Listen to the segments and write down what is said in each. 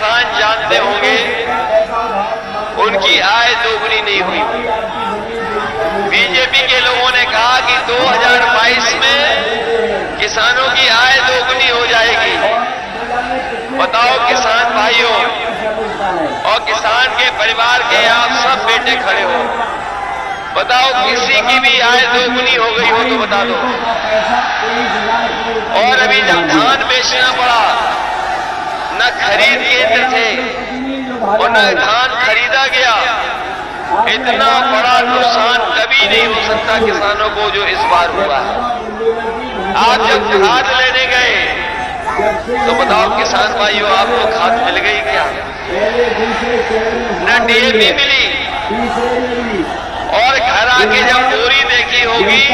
किसान जानते होंगे उनकी आय दोगुनी नहीं हुई। बीजेपी के लोगों ने कहा कि 2022 में किसानों की आय दोगुनी हो जाएगी। बताओ किसान भाइयों और किसान के परिवार के आप सब बेटे खड़े हो, बताओ किसी की भी आय दोगुनी हो गई हो तो बता दो। और अभी जब धान बेचना पड़ा, न खरीद केंद्र थे और न धान खरीदा गया, इतना बड़ा नुकसान कभी नहीं हो सकता किसानों को जो इस बार हुआ है। आप जब खाद लेने गए तो बताओ किसान भाइयों, आपको खाद मिल गई क्या? न डीएपी मिली, और घर आके जब बोरी देखी होगी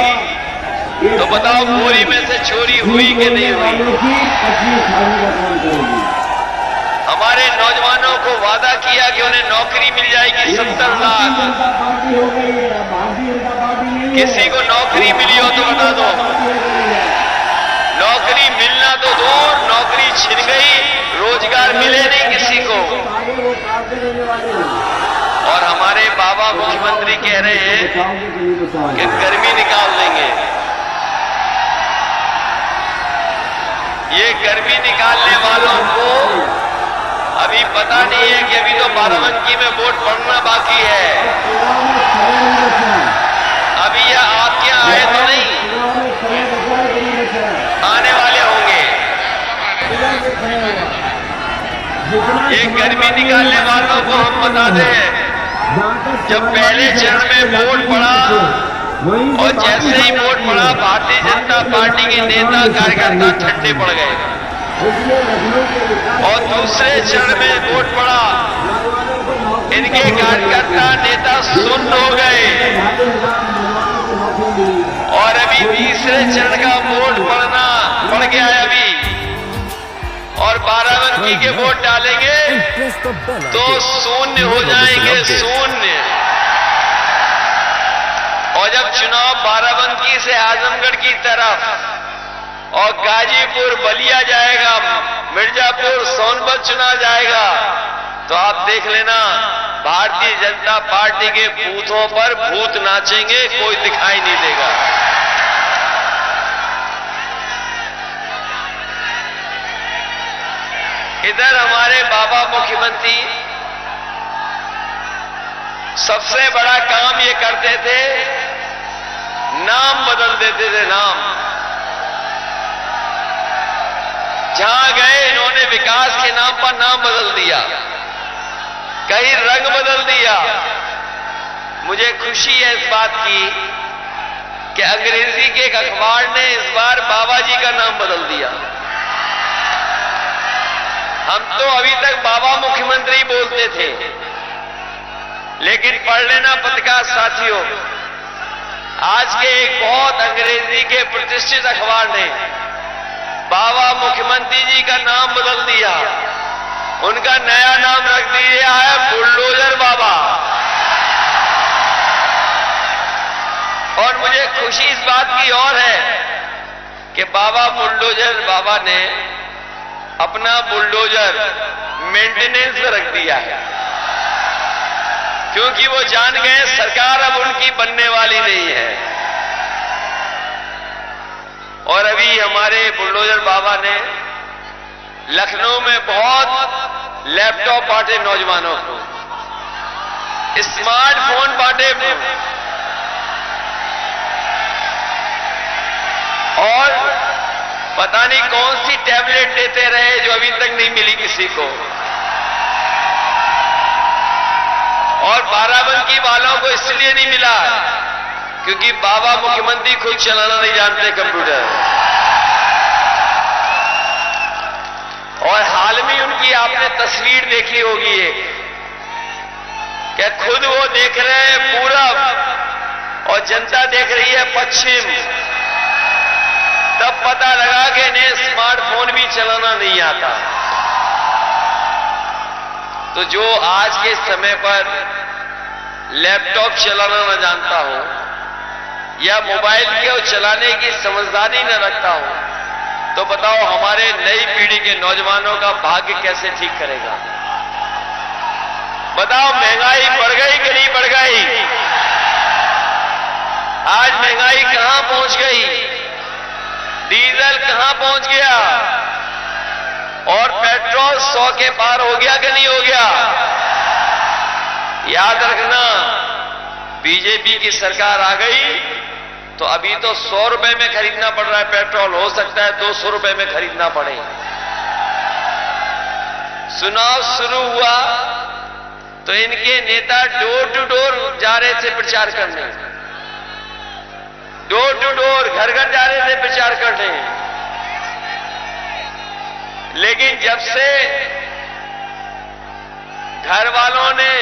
तो बताओ बोरी में से चोरी हुई कि नहीं हुई? हमारे नौजवानों को वादा किया कि उन्हें नौकरी मिल जाएगी 70 लाख। किसी को नौकरी मिली हो तो बता दो। नौकरी मिलना तो दूर, नौकरी छिन गई, रोजगार मिले नहीं किसी को। और हमारे बाबा मुख्यमंत्री कह रहे हैं कि गर्मी निकाल देंगे। ये गर्मी निकालने वालों को अभी पता नहीं है कि अभी तो बाराबंकी में वोट पड़ना बाकी है। अभी यह आपके यहाँ आए तो नहीं, आने वाले होंगे। ये गर्मी निकालने वालों को हम बता दें, जब पहले चरण में वोट पड़ा और जैसे ही वोट पड़ा, भारतीय जनता पार्टी के नेता कार्यकर्ता ठंडे पड़ गए। और दूसरे चरण में वोट पड़ा, इनके कार्यकर्ता नेता सुन्न हो गए। और अभी तीसरे चरण का वोट पड़ गया है अभी, और बाराबंकी के वोट डालेंगे तो शून्य हो जाएंगे, शून्य। और जब चुनाव बाराबंकी से आजमगढ़ की तरफ और गाजीपुर बलिया जाएगा, मिर्जापुर सोनभद्र चुना जाएगा, तो आप देख लेना भारतीय जनता पार्टी के बूथों पर भूत नाचेंगे, कोई दिखाई नहीं देगा। इधर हमारे बाबा मुख्यमंत्री सबसे बड़ा काम ये करते थे, नाम बदल देते थे, नाम। जहां गए इन्होंने विकास के नाम पर नाम बदल दिया, कहीं रंग बदल दिया। मुझे खुशी है इस बात की कि अंग्रेजी के एक अखबार ने इस बार बाबा जी का नाम बदल दिया। हम तो अभी तक बाबा मुख्यमंत्री बोलते थे, लेकिन पढ़ लेना पत्रकार साथियों, आज के एक बहुत अंग्रेजी के प्रतिष्ठित अखबार ने बाबा मुख्यमंत्री जी का नाम बदल दिया। उनका नया नाम रख दिया है बुलडोजर बाबा। और मुझे खुशी इस बात की और है कि बाबा बुलडोजर बाबा ने अपना बुलडोजर मेंटेनेंस में रख दिया है, क्योंकि वो जान गए सरकार अब उनकी बनने वाली नहीं है। और अभी हमारे बुलडोजर बाबा ने लखनऊ में बहुत लैपटॉप बांटे नौजवानों को, स्मार्टफोन बांटे, और पता नहीं कौन सी टैबलेट देते रहे जो अभी तक नहीं मिली किसी को। और बाराबंकी वालों को इसलिए नहीं मिला क्योंकि बाबा मुख्यमंत्री खुद चलाना नहीं जानते कंप्यूटर। और हाल में उनकी आपने तस्वीर देखी होगी, क्या खुद वो देख रहे हैं पूरब और जनता देख रही है पश्चिम। तब पता लगा कि इन्हें स्मार्टफोन भी चलाना नहीं आता। तो जो आज के समय पर लैपटॉप चलाना न जानता हो या मोबाइल को चलाने की समझदारी न रखता हो, तो बताओ हमारे नई पीढ़ी के नौजवानों का भाग्य कैसे ठीक करेगा। बताओ महंगाई बढ़ गई कि नहीं बढ़ गई? आज महंगाई कहां पहुंच गई? डीजल कहां पहुंच गया? और पेट्रोल 100 के पार हो गया कि नहीं हो गया? याद रखना, बीजेपी की सरकार आ गई तो अभी तो 100 रुपए में खरीदना पड़ रहा है पेट्रोल, हो सकता है 200 रुपए में खरीदना पड़े। चुनाव शुरू हुआ तो इनके नेता डोर टू डोर जा रहे थे प्रचार करने, डोर टू डोर, घर घर जा रहे थे प्रचार करने। लेकिन जब से घर वालों ने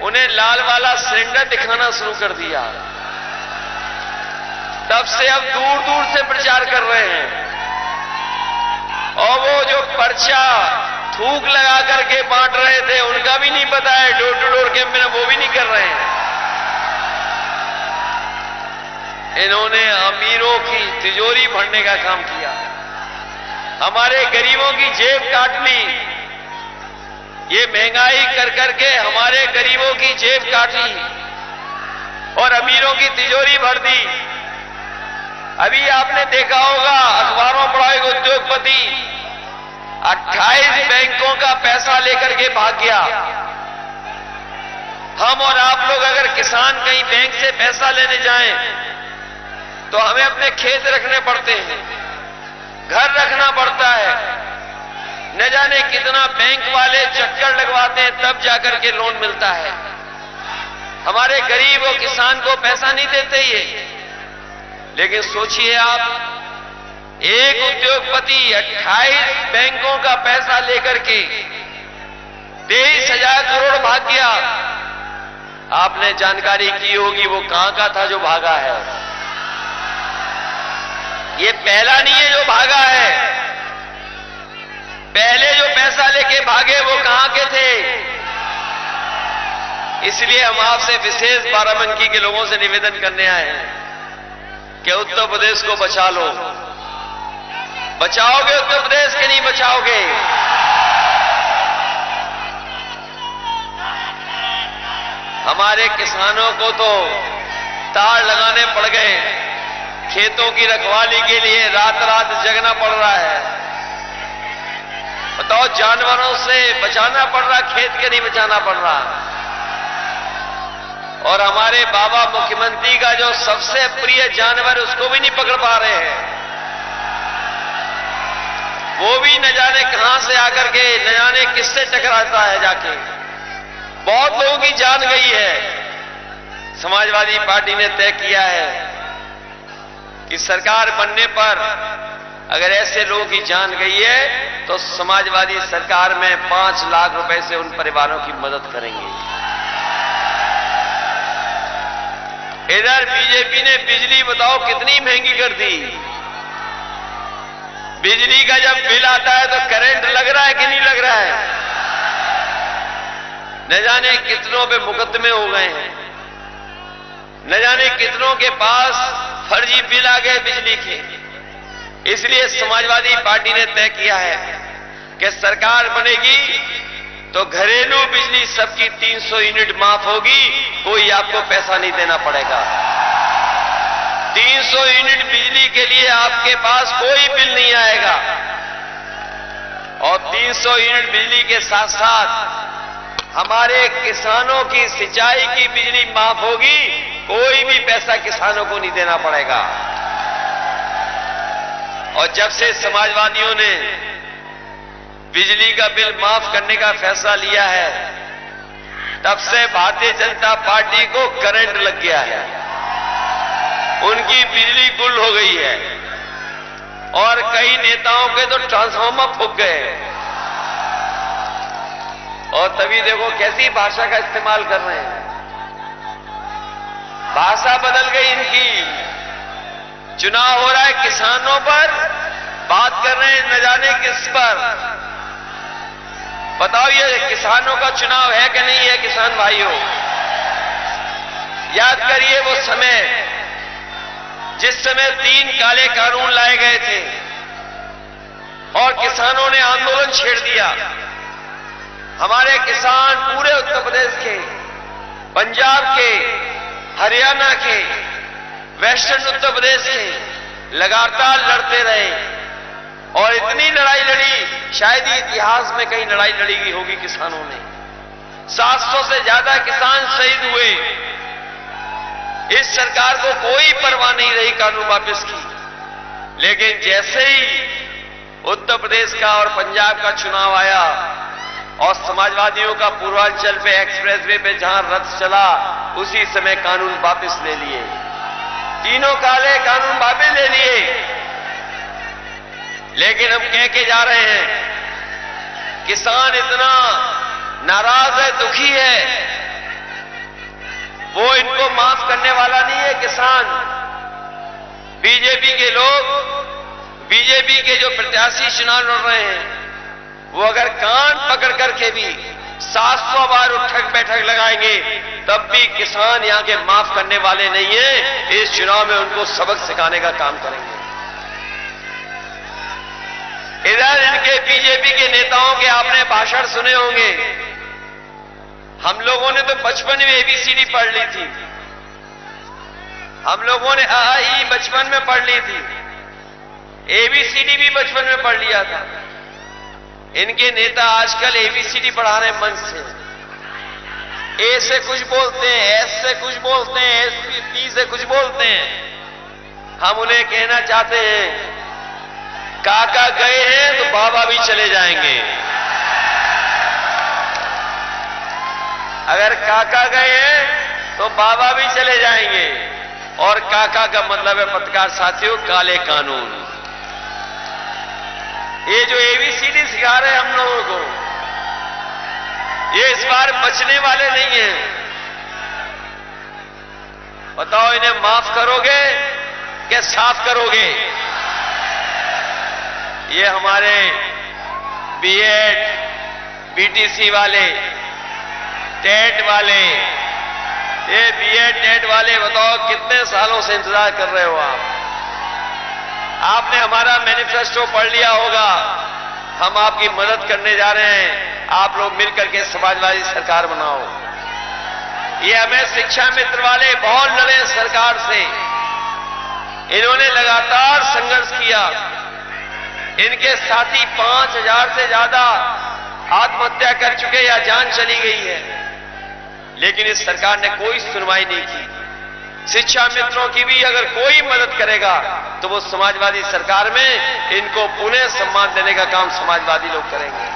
उन्हें लाल वाला सिलेंडर दिखाना शुरू कर दिया, तब से अब दूर दूर से प्रचार कर रहे हैं। और वो जो पर्चा थूक लगा करके बांट रहे थे, उनका भी नहीं पता है, डोर टू डोर कैंपेन वो भी नहीं कर रहे हैं। इन्होंने अमीरों की तिजोरी भरने का काम किया, हमारे गरीबों की जेब काट ली। ये महंगाई कर करके हमारे गरीबों की जेब काटी और अमीरों की तिजोरी भर दी। अभी आपने देखा होगा, अखबारों पढ़ा, एक उद्योगपति 28 बैंकों का पैसा लेकर के भाग गया। हम और आप लोग अगर किसान कहीं बैंक से पैसा लेने जाएं तो हमें अपने खेत रखने पड़ते हैं, घर रखना पड़ता है, न जाने कितना बैंक वाले चक्कर लगवाते हैं, तब जाकर के लोन मिलता है। हमारे गरीब और किसान को पैसा नहीं देते ये। लेकिन सोचिए आप, एक उद्योगपति 28 बैंकों का पैसा लेकर के 23,000 करोड़ भाग गया। आपने जानकारी की होगी वो कहां का था जो भागा है। ये पहला नहीं है जो भागा है, पहले जो पैसा लेके भागे वो कहां के थे। इसलिए हम आपसे विशेष बाराबंकी के लोगों से निवेदन करने आए हैं कि उत्तर प्रदेश को बचा लो। बचाओगे उत्तर प्रदेश के नहीं बचाओगे? हमारे किसानों को तो तार लगाने पड़ गए, खेतों की रखवाली के लिए रात रात जगना पड़ रहा है। बताओ, जानवरों से बचाना पड़ रहा, खेत के नहीं बचाना पड़ रहा। और हमारे बाबा मुख्यमंत्री का जो सबसे प्रिय जानवर, उसको भी नहीं पकड़ पा रहे हैं। वो भी न जाने कहां से आकर के न जाने किससे टकराता है जाके। बहुत लोगों की जान गई है। समाजवादी पार्टी ने तय किया है कि सरकार बनने पर अगर ऐसे लोगों की जान गई है तो समाजवादी सरकार में 5 लाख रुपए से उन परिवारों की मदद करेंगे। इधर बीजेपी ने बिजली बताओ कितनी महंगी कर दी। बिजली का जब बिल आता है तो करंट लग रहा है कि नहीं लग रहा है? न जाने कितनों पे मुकदमे हो गए हैं, न जाने कितनों के पास फर्जी बिल आ गए बिजली के। इसलिए समाजवादी पार्टी ने तय किया है कि सरकार बनेगी तो घरेलू बिजली सबकी 300 यूनिट माफ होगी, कोई आपको पैसा नहीं देना पड़ेगा। 300 यूनिट बिजली के लिए आपके पास कोई बिल नहीं आएगा। और 300 यूनिट बिजली के साथ साथ हमारे किसानों की सिंचाई की बिजली माफ होगी, कोई भी पैसा किसानों को नहीं देना पड़ेगा। और जब से समाजवादियों ने बिजली का बिल माफ करने का फैसला लिया है, तब से भारतीय जनता पार्टी को करंट लग गया है, उनकी बिजली गुल हो गई है और कई नेताओं के तो ट्रांसफार्मर फूक गए। और तभी देखो कैसी भाषा का इस्तेमाल कर रहे हैं, भाषा बदल गई इनकी। चुनाव हो रहा है किसानों पर, बात कर रहे हैं न जाने किस पर। बताओ ये किसानों का चुनाव है कि नहीं है? किसान भाइयों, याद करिए वो समय जिस समय 3 काले कानून लाए गए थे और किसानों ने आंदोलन छेड़ दिया। हमारे किसान पूरे उत्तर प्रदेश के, पंजाब के, हरियाणा के, वेस्टर्न उत्तर प्रदेश के लगातार लड़ते रहे और इतनी लड़ाई लड़ी, शायद ही इतिहास में कहीं लड़ाई लड़ी गई होगी किसानों ने। 700 से ज्यादा किसान शहीद हुए। इस सरकार को कोई परवाह नहीं रही कानून वापस की। लेकिन जैसे ही उत्तर प्रदेश का और पंजाब का चुनाव आया और समाजवादियों का पूर्वांचल पे एक्सप्रेसवे पे जहां रथ चला, उसी समय कानून वापस ले लिए। तीनों काले कानून वापस ले लिए। लेकिन हम कह के जा रहे हैं, किसान इतना नाराज है, दुखी है, वो इनको माफ करने वाला नहीं है। किसान, बीजेपी के लोग, बीजेपी के जो प्रत्याशी चुनाव लड़ रहे हैं, वो अगर कान पकड़ करके भी 700 बार उठक बैठक लगाएंगे, तब भी किसान यहां के माफ करने वाले नहीं है। इस चुनाव में उनको सबक सिखाने का काम करेंगे। इधर इनके बीजेपी के नेताओं के आपने भाषण सुने होंगे। हम लोगों ने तो बचपन में एबीसीडी पढ़ ली थी, हम लोगों ने आ ई बचपन में पढ़ ली थी, एबीसीडी भी बचपन में पढ़ लिया था। इनके नेता आजकल एबीसीडी पढ़ा रहे मंच से। ए से कुछ बोलते हैं, एस से कुछ बोलते हैं, एस पी से कुछ बोलते हैं। हम उन्हें कहना चाहते हैं, काका गए हैं तो बाबा भी चले जाएंगे। अगर काका गए हैं तो बाबा भी चले जाएंगे। और काका का मतलब है, पत्रकार साथियों, काले कानून। ये जो एबीसीडी सिखा रहे हैं हम लोगों को, ये इस बार बचने वाले नहीं हैं। बताओ, इन्हें माफ करोगे कि साफ करोगे? ये हमारे बीएड, बीटीसी वाले, टेट वाले, ये बीएड टेट वाले, बताओ कितने सालों से इंतजार कर रहे हो आप? आपने हमारा मैनिफेस्टो पढ़ लिया होगा। हम आपकी मदद करने जा रहे हैं। आप लोग मिलकर के समाजवादी सरकार बनाओ। ये हमें शिक्षा मित्र वाले बहुत लड़े सरकार से। इन्होंने लगातार संघर्ष किया। इनके साथी 5000 से ज्यादा आत्महत्या कर चुके या जान चली गई है। लेकिन इस सरकार ने कोई सुनवाई नहीं की। शिक्षा मित्रों की भी अगर कोई मदद करेगा तो वो समाजवादी सरकार में इनको पुनः सम्मान देने का काम समाजवादी लोग करेंगे।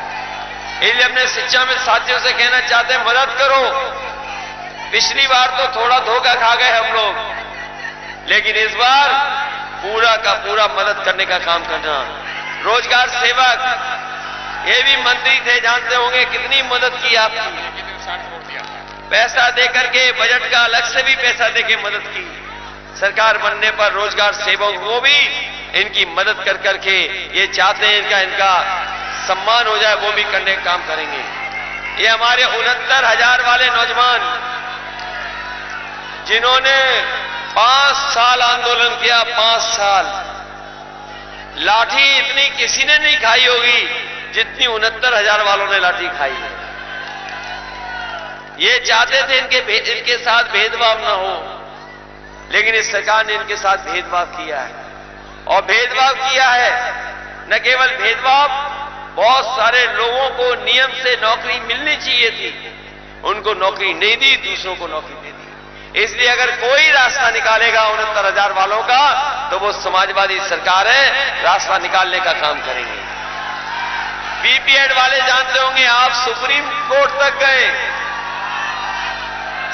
इसलिए अपने शिक्षा मित्र साथियों से कहना चाहते हैं, मदद करो। पिछली बार तो थोड़ा धोखा खा गए हम लोग, लेकिन इस बार पूरा का पूरा मदद करने का काम करना। रोजगार सेवक, ये भी मंत्री थे, जानते होंगे कितनी मदद की आपकी। पैसा देकर के, बजट का अलग से भी पैसा देके मदद की। सरकार बनने पर रोजगार सेवकों को भी इनकी मदद कर करके ये चाहते हैं इनका सम्मान हो जाए, वो भी करने का काम करेंगे। ये हमारे 69,000 वाले नौजवान जिन्होंने 5 साल आंदोलन किया, 5 साल, लाठी इतनी किसी ने नहीं खाई होगी जितनी 69,000 वालों ने लाठी खाई है। ये चाहते थे इनके साथ भेदभाव न हो, लेकिन इस सरकार ने इनके साथ भेदभाव किया है। और भेदभाव किया है, न केवल भेदभाव, बहुत सारे लोगों को नियम से नौकरी मिलनी चाहिए थी, उनको नौकरी नहीं दी, दूसरों को नौकरी दे दी। इसलिए अगर कोई रास्ता निकालेगा 69,000 वालों का, तो वो समाजवादी सरकार है, रास्ता निकालने का काम करेंगे। बीपीएड वाले जानते होंगे, आप सुप्रीम कोर्ट तक गए,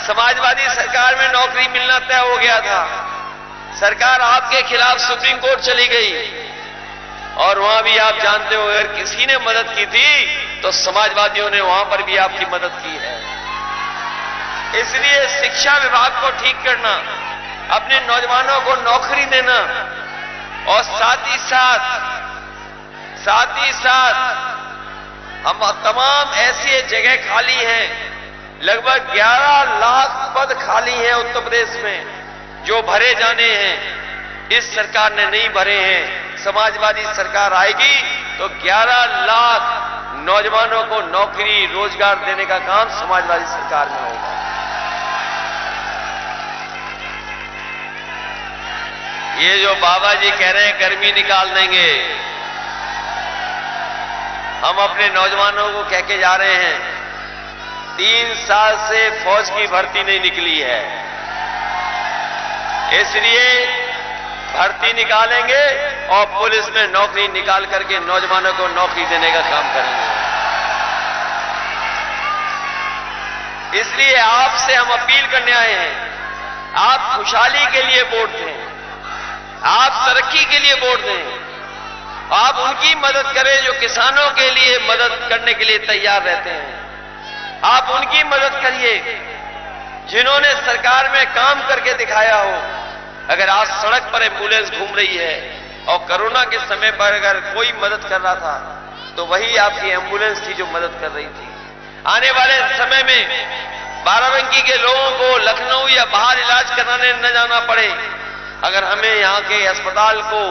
समाजवादी सरकार में नौकरी मिलना तय हो गया था। सरकार आपके खिलाफ सुप्रीम कोर्ट चली गई और वहां भी आप जानते हो, अगर किसी ने मदद की थी तो समाजवादियों ने वहां पर भी आपकी मदद की है। इसलिए शिक्षा विभाग को ठीक करना, अपने नौजवानों को नौकरी देना और साथ ही साथ हम तमाम ऐसी जगह खाली हैं, लगभग 11 लाख पद खाली हैं उत्तर प्रदेश में, जो भरे जाने हैं। इस सरकार ने नहीं भरे हैं। समाजवादी सरकार आएगी तो 11 लाख नौजवानों को नौकरी रोजगार देने का काम समाजवादी सरकार में होगा। ये जो बाबा जी कह रहे हैं गर्मी निकाल देंगे, हम अपने नौजवानों को कह के जा रहे हैं 3 साल से फौज की भर्ती नहीं निकली है, इसलिए भर्ती निकालेंगे और पुलिस में नौकरी निकाल करके नौजवानों को नौकरी देने का काम करेंगे। इसलिए आपसे हम अपील करने आए हैं, आप खुशहाली के लिए वोट दें, आप तरक्की के लिए वोट दें, आप उनकी मदद करें जो किसानों के लिए मदद करने के लिए तैयार रहते हैं। आप उनकी मदद करिए जिन्होंने सरकार में काम करके दिखाया हो। अगर आज सड़क पर एम्बुलेंस घूम रही है और कोरोना के समय पर अगर कोई मदद कर रहा था तो वही आपकी एम्बुलेंस थी जो मदद कर रही थी। आने वाले समय में बाराबंकी के लोगों को लखनऊ या बाहर इलाज कराने न जाना पड़े। अगर हमें यहाँ के अस्पताल को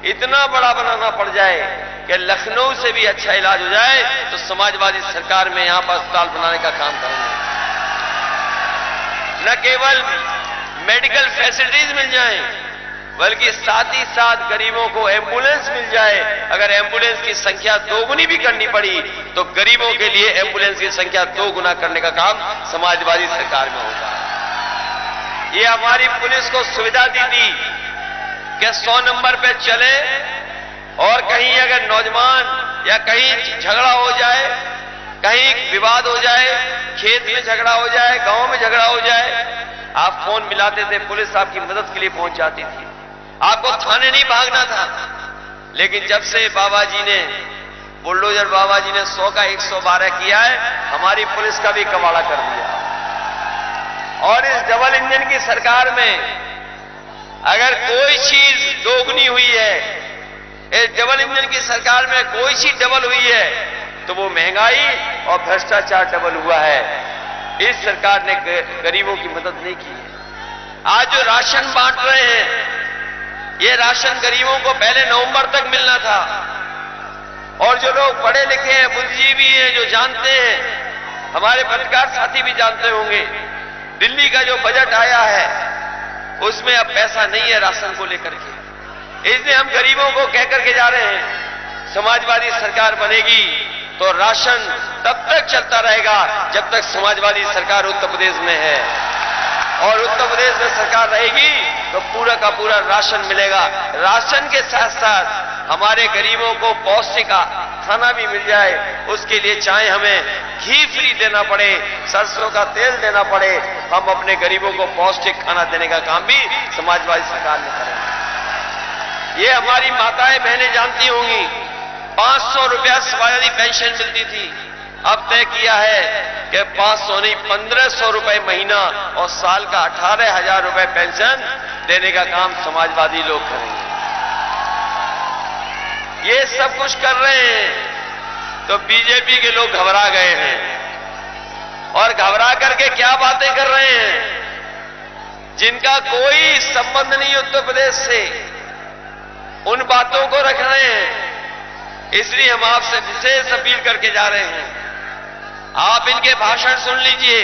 इतना बड़ा बनाना पड़ जाए कि लखनऊ से भी अच्छा इलाज हो जाए तो समाजवादी सरकार में यहाँ पर अस्पताल बनाने का काम करेंगे। न केवल मेडिकल फैसिलिटीज मिल जाएं, बल्कि साथ ही साथ गरीबों को एम्बुलेंस मिल जाए। अगर एम्बुलेंस की संख्या 2 गुनी भी करनी पड़ी तो गरीबों के लिए एम्बुलेंस की संख्या 2 गुना करने का काम समाजवादी सरकार में होगा। ये हमारी पुलिस को सुविधा दी थी कि 100 नंबर पे चले और कहीं अगर नौजवान या कहीं झगड़ा हो जाए, कहीं विवाद हो जाए, खेत में झगड़ा हो जाए, गांव में झगड़ा हो जाए, आप फोन मिलाते थे, पुलिस आपकी मदद के लिए पहुंच जाती थी। आपको थाने नहीं भागना था। लेकिन जब से बाबा जी ने, बुलडोजर बाबा जी ने 100 का 112 किया है, हमारी पुलिस का भी कबाड़ा कर दिया। और इस डबल इंजन की सरकार में अगर कोई चीज दोगुनी हुई है, इस डबल इंजन की सरकार में कोई चीज डबल हुई है तो वो महंगाई और भ्रष्टाचार डबल हुआ है। इस सरकार ने गरीबों की मदद नहीं की है। आज जो राशन बांट रहे हैं, ये राशन गरीबों को पहले नवंबर तक मिलना था। और जो लोग पढ़े लिखे हैं, बुद्धिजीवी हैं, जो जानते हैं, हमारे पत्रकार साथी भी जानते होंगे, दिल्ली का जो बजट आया है उसमें अब पैसा नहीं है राशन को लेकर के। इसलिए हम गरीबों को कह करके जा रहे हैं, समाजवादी सरकार बनेगी तो राशन तब तक चलता रहेगा जब तक समाजवादी सरकार उत्तर प्रदेश में है। और उत्तर प्रदेश में सरकार रहेगी तो पूरा का पूरा राशन मिलेगा। राशन के साथ साथ हमारे गरीबों को पौष्टिक खाना भी मिल जाए। उसके लिए चाहे हमें घी फ्री देना पड़े, सरसों का तेल देना पड़े, हम अपने गरीबों को पौष्टिक खाना देने का काम भी समाजवादी सरकार ने करेंगे। ये हमारी माताएं बहनें जानती होंगी, 500 रुपया समाजवादी पेंशन मिलती थी। अब तय किया है कि 500 नहीं 1500 रुपए महीना और साल का 18,000 रुपए पेंशन देने का काम समाजवादी लोग करेंगे। ये सब कुछ कर रहे हैं तो बीजेपी के लोग घबरा गए हैं। और घबरा करके क्या बातें कर रहे हैं जिनका कोई संबंध नहीं उत्तर प्रदेश से, उन बातों को रख रहे हैं। इसलिए हम आपसे विशेष अपील करके जा रहे हैं, आप इनके भाषण सुन लीजिए,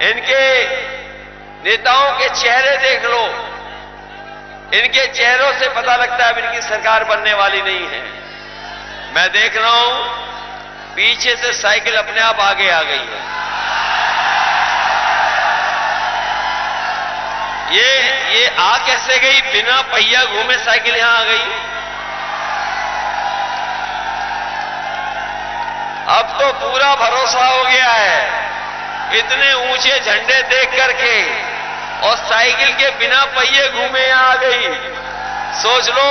इनके नेताओं के चेहरे देख लो, इनके चेहरों से पता लगता है अब इनकी सरकार बनने वाली नहीं है। मैं देख रहा हूं पीछे से साइकिल अपने आप आगे आ गई है। ये आ कैसे गई? बिना पहिया घूमे साइकिल यहां आ गई। अब तो पूरा भरोसा हो गया है, इतने ऊंचे झंडे देख करके और साइकिल के बिना पहिए घूमे यहां आ गई। सोच लो,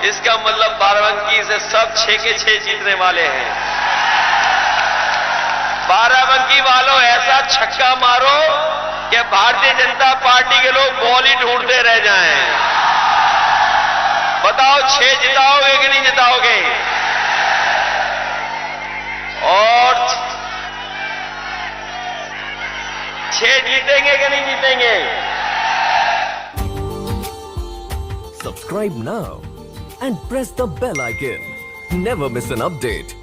इसका मतलब बाराबंकी से सब 6 के 6 जीतने वाले हैं। बाराबंकी वालों ऐसा छक्का मारो कि भारतीय जनता पार्टी के लोग बॉल ही ढूंढते रह जाएं। बताओ 6 जिताओगे कि नहीं जिताओगे? और 6 जीतेंगे कि नहीं जीतेंगे? Subscribe now and press the bell icon. Never miss an update.